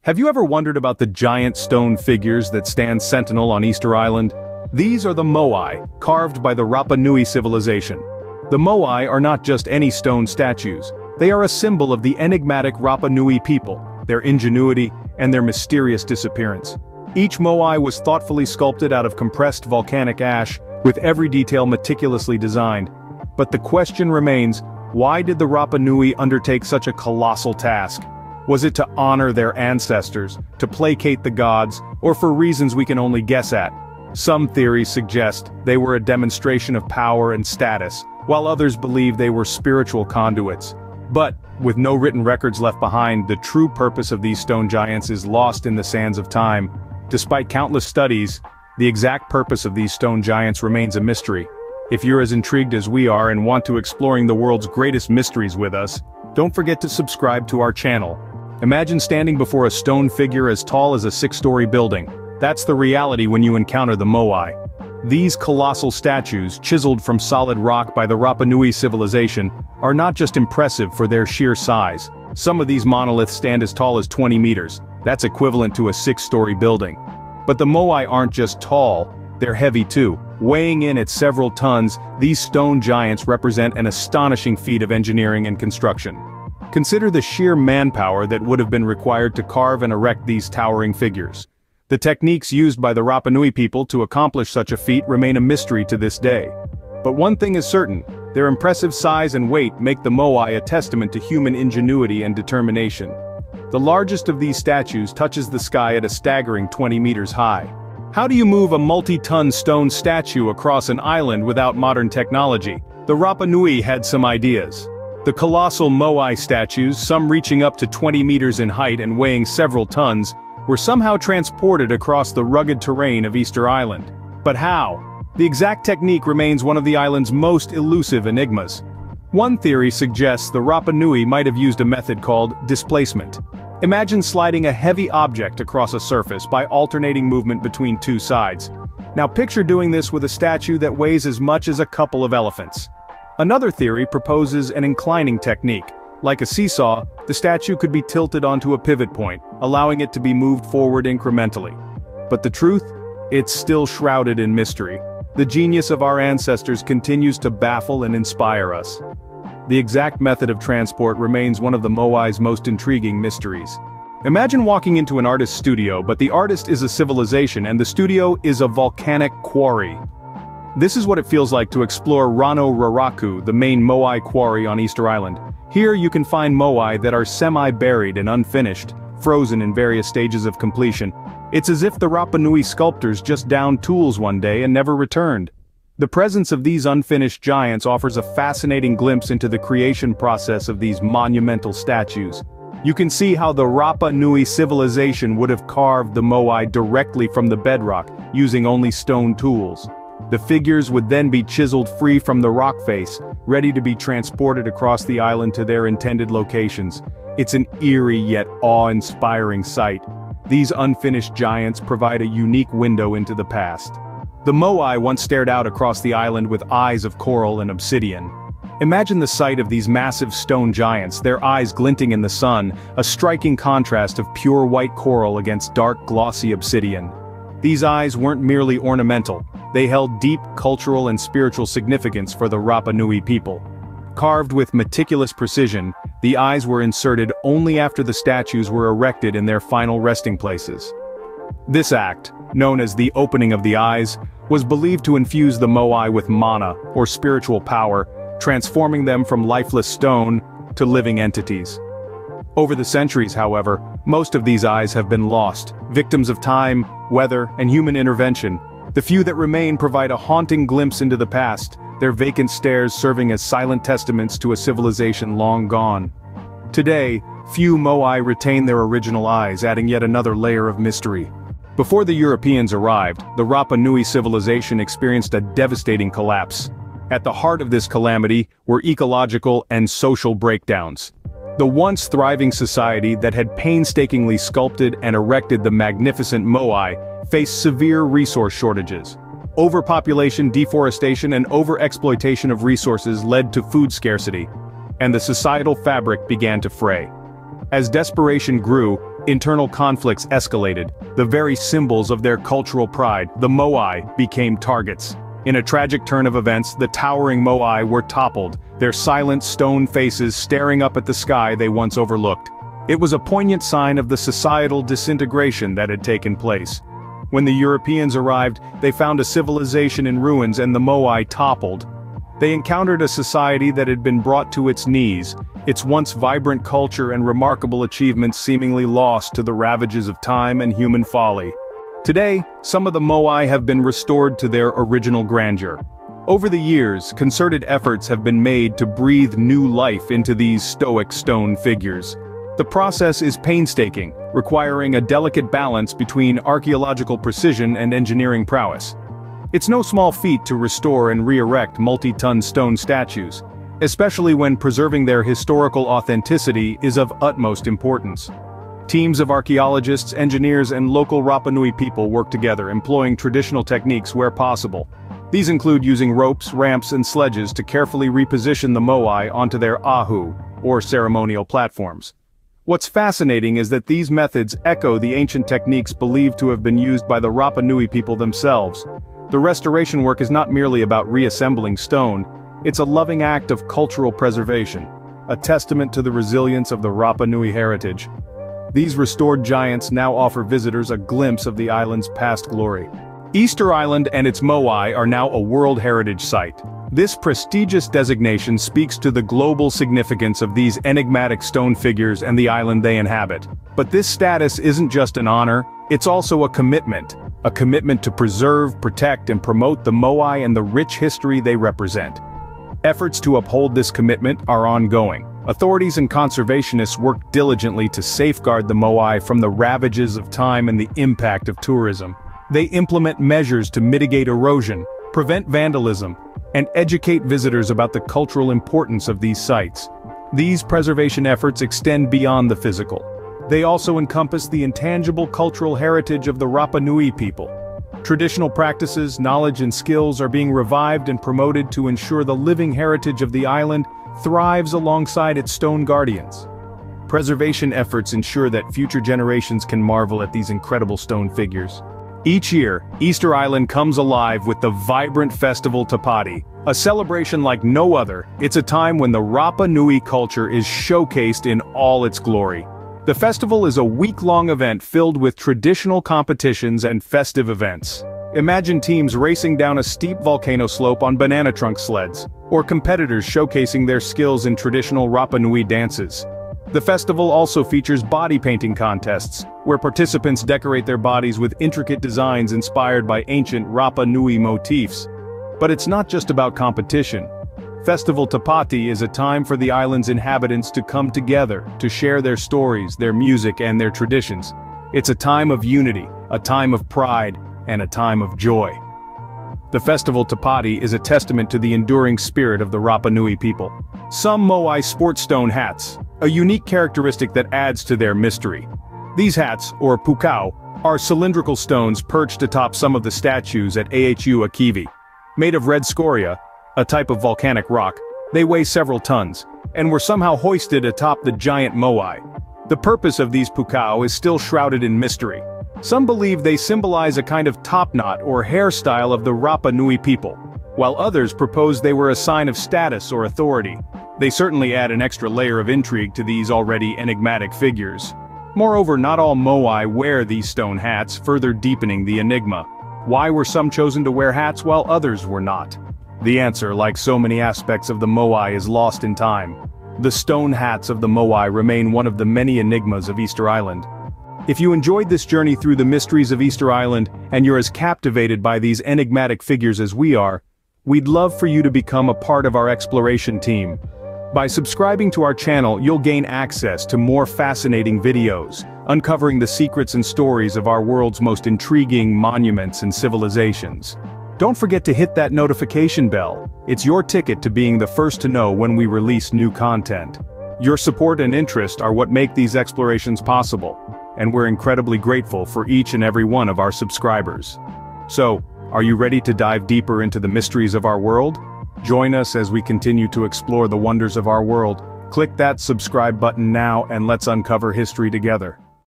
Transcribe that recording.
Have you ever wondered about the giant stone figures that stand sentinel on Easter Island? These are the Moai, carved by the Rapa Nui civilization. The Moai are not just any stone statues. They are a symbol of the enigmatic Rapa Nui people, their ingenuity, and their mysterious disappearance. Each Moai was thoughtfully sculpted out of compressed volcanic ash, with every detail meticulously designed. But the question remains, why did the Rapa Nui undertake such a colossal task? Was it to honor their ancestors, to placate the gods, or for reasons we can only guess at? Some theories suggest they were a demonstration of power and status, while others believe they were spiritual conduits. But, with no written records left behind, the true purpose of these stone giants is lost in the sands of time. Despite countless studies, the exact purpose of these stone giants remains a mystery. If you're as intrigued as we are and want to exploring the world's greatest mysteries with us, don't forget to subscribe to our channel. Imagine standing before a stone figure as tall as a 6-story building. That's the reality when you encounter the Moai. These colossal statues, chiseled from solid rock by the Rapa Nui civilization, are not just impressive for their sheer size. Some of these monoliths stand as tall as 20 meters. That's equivalent to a 6-story building. But the Moai aren't just tall, they're heavy too. Weighing in at several tons, these stone giants represent an astonishing feat of engineering and construction. Consider the sheer manpower that would have been required to carve and erect these towering figures. The techniques used by the Rapa Nui people to accomplish such a feat remain a mystery to this day. But one thing is certain, their impressive size and weight make the Moai a testament to human ingenuity and determination. The largest of these statues touches the sky at a staggering 20 meters high. How do you move a multi-ton stone statue across an island without modern technology? The Rapa Nui had some ideas. The colossal Moai statues, some reaching up to 20 meters in height and weighing several tons, were somehow transported across the rugged terrain of Easter Island. But how? The exact technique remains one of the island's most elusive enigmas. One theory suggests the Rapa Nui might have used a method called displacement. Imagine sliding a heavy object across a surface by alternating movement between two sides. Now picture doing this with a statue that weighs as much as a couple of elephants. Another theory proposes an inclining technique. Like a seesaw, the statue could be tilted onto a pivot point, allowing it to be moved forward incrementally. But the truth? It's still shrouded in mystery. The genius of our ancestors continues to baffle and inspire us. The exact method of transport remains one of the Moai's most intriguing mysteries. Imagine walking into an artist's studio, but the artist is a civilization and the studio is a volcanic quarry. This is what it feels like to explore Rano Raraku, the main Moai quarry on Easter Island. Here you can find Moai that are semi-buried and unfinished, frozen in various stages of completion. It's as if the Rapa Nui sculptors just downed tools one day and never returned. The presence of these unfinished giants offers a fascinating glimpse into the creation process of these monumental statues. You can see how the Rapa Nui civilization would have carved the Moai directly from the bedrock, using only stone tools. The figures would then be chiseled free from the rock face, ready to be transported across the island to their intended locations. It's an eerie yet awe-inspiring sight. These unfinished giants provide a unique window into the past. The Moai once stared out across the island with eyes of coral and obsidian. Imagine the sight of these massive stone giants, their eyes glinting in the sun, a striking contrast of pure white coral against dark glossy obsidian. These eyes weren't merely ornamental, they held deep cultural and spiritual significance for the Rapa Nui people. Carved with meticulous precision, the eyes were inserted only after the statues were erected in their final resting places. This act, known as the opening of the eyes, was believed to infuse the Moai with mana, or spiritual power, transforming them from lifeless stone to living entities. Over the centuries, however, most of these eyes have been lost, victims of time, weather, and human intervention. The few that remain provide a haunting glimpse into the past, their vacant stares serving as silent testaments to a civilization long gone. Today, few Moai retain their original eyes, adding yet another layer of mystery. Before the Europeans arrived, the Rapa Nui civilization experienced a devastating collapse. At the heart of this calamity were ecological and social breakdowns. The once thriving society that had painstakingly sculpted and erected the magnificent Moai faced severe resource shortages. Overpopulation, deforestation, and overexploitation of resources led to food scarcity, and the societal fabric began to fray. As desperation grew, Internal conflicts escalated. The very symbols of their cultural pride, the Moai, became targets. In a tragic turn of events, the towering Moai were toppled, their silent stone faces staring up at the sky they once overlooked. It was a poignant sign of the societal disintegration that had taken place. When the Europeans arrived, they found a civilization in ruins and the Moai toppled. They encountered a society that had been brought to its knees, its once vibrant culture and remarkable achievements seemingly lost to the ravages of time and human folly. Today, some of the Moai have been restored to their original grandeur. Over the years, concerted efforts have been made to breathe new life into these stoic stone figures. The process is painstaking, requiring a delicate balance between archaeological precision and engineering prowess. It's no small feat to restore and re-erect multi-ton stone statues, especially when preserving their historical authenticity is of utmost importance. Teams of archaeologists, engineers, and local Rapa Nui people work together, employing traditional techniques where possible. These include using ropes, ramps, and sledges to carefully reposition the Moai onto their ahu, or ceremonial platforms. What's fascinating is that these methods echo the ancient techniques believed to have been used by the Rapa Nui people themselves. The restoration work is not merely about reassembling stone, it's a loving act of cultural preservation, a testament to the resilience of the Rapa Nui heritage. These restored giants now offer visitors a glimpse of the island's past glory. Easter Island and its Moai are now a World Heritage Site. This prestigious designation speaks to the global significance of these enigmatic stone figures and the island they inhabit. But this status isn't just an honor, it's also a commitment to preserve, protect, and promote the Moai and the rich history they represent. Efforts to uphold this commitment are ongoing. Authorities and conservationists work diligently to safeguard the Moai from the ravages of time and the impact of tourism. They implement measures to mitigate erosion, prevent vandalism, and educate visitors about the cultural importance of these sites. These preservation efforts extend beyond the physical. They also encompass the intangible cultural heritage of the Rapa Nui people. Traditional practices, knowledge, and skills are being revived and promoted to ensure the living heritage of the island thrives alongside its stone guardians. Preservation efforts ensure that future generations can marvel at these incredible stone figures. Each year, Easter Island comes alive with the vibrant festival Tapati, a celebration like no other. It's a time when the Rapa Nui culture is showcased in all its glory. The festival is a week-long event filled with traditional competitions and festive events. Imagine teams racing down a steep volcano slope on banana trunk sleds, or competitors showcasing their skills in traditional Rapa Nui dances. The festival also features body painting contests, where participants decorate their bodies with intricate designs inspired by ancient Rapa Nui motifs. But it's not just about competition. Festival Tapati is a time for the island's inhabitants to come together, to share their stories, their music, and their traditions. It's a time of unity, a time of pride, and a time of joy. The Festival Tapati is a testament to the enduring spirit of the Rapa Nui people. Some Moai sport stone hats, a unique characteristic that adds to their mystery. These hats, or pukao, are cylindrical stones perched atop some of the statues at Ahu Akivi. Made of red scoria, a type of volcanic rock, they weigh several tons, and were somehow hoisted atop the giant Moai. The purpose of these pukao is still shrouded in mystery. Some believe they symbolize a kind of topknot or hairstyle of the Rapa Nui people, while others propose they were a sign of status or authority. They certainly add an extra layer of intrigue to these already enigmatic figures. Moreover, not all Moai wear these stone hats, further deepening the enigma. Why were some chosen to wear hats while others were not? The answer, like so many aspects of the Moai, is lost in time. The stone hats of the Moai remain one of the many enigmas of Easter Island. If you enjoyed this journey through the mysteries of Easter Island, and you're as captivated by these enigmatic figures as we are, we'd love for you to become a part of our exploration team. By subscribing to our channel, you'll gain access to more fascinating videos, uncovering the secrets and stories of our world's most intriguing monuments and civilizations. Don't forget to hit that notification bell. It's your ticket to being the first to know when we release new content. Your support and interest are what make these explorations possible, and we're incredibly grateful for each and every one of our subscribers. So, are you ready to dive deeper into the mysteries of our world? Join us as we continue to explore the wonders of our world. Click that subscribe button now and let's uncover history together.